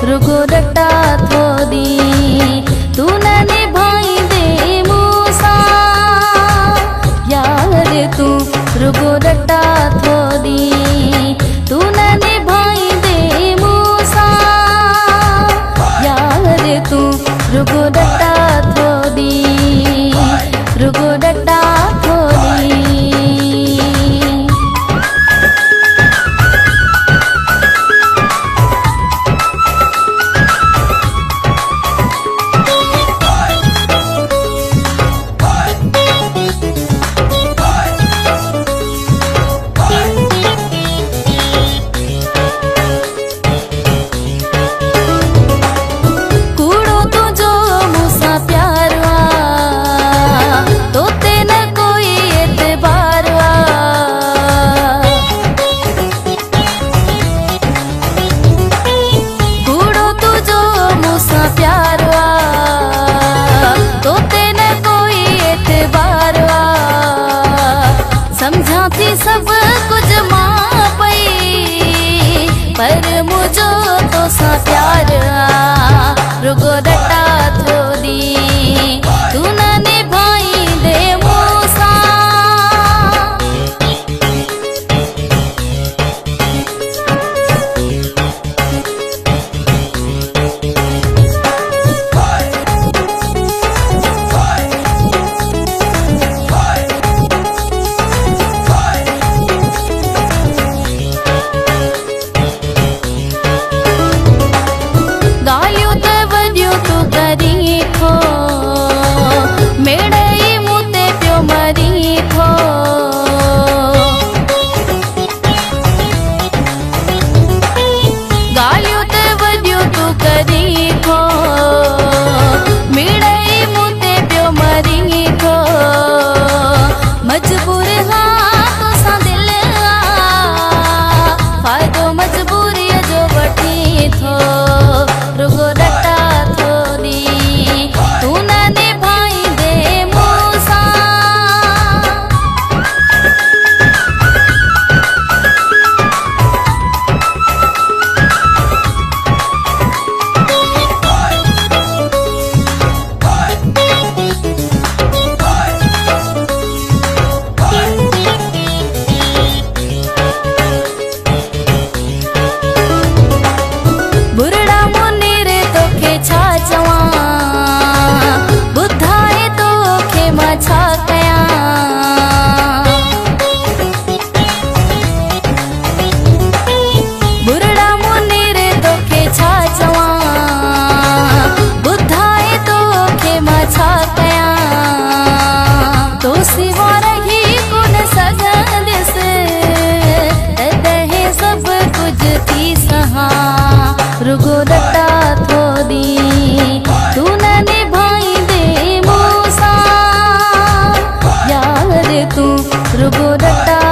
रुगो डट्टा थोदी तू न निभाई दे मूसा यार तू रुगो डट्टा थोदी तू न निभाई दे मूसा यार तू रुगो डट्टा थोदी रुगो डट्टा थोदी समझाती सब कुछ मां पई पर मुझो तो सा प्यार रुगो डट्टा थोदी तू न निभाई दे मूसा मेड़ई मुते प्यो मरी थो गालियों ते वडियो तू करी थो मेड़ई मुते प्यो मरी थो मजबूर हाँ तो सा दिल फायदो मजबूरी जो वठी थो रुगो डट्टा थोदी तू न बुरड़ा मुनीर तोखे छा चवा बुधाए तोखे मां छा कया बुरड़ा मुनीर तोखे छा चवा बुधाए तोखे मां छा कया तो सिवा रही कोन सघंदस तॾहिं सब कुछ थी सहा रुगो डट्टा थोदी तू न निभाई दे मूसा यार तू रुगो डट्टा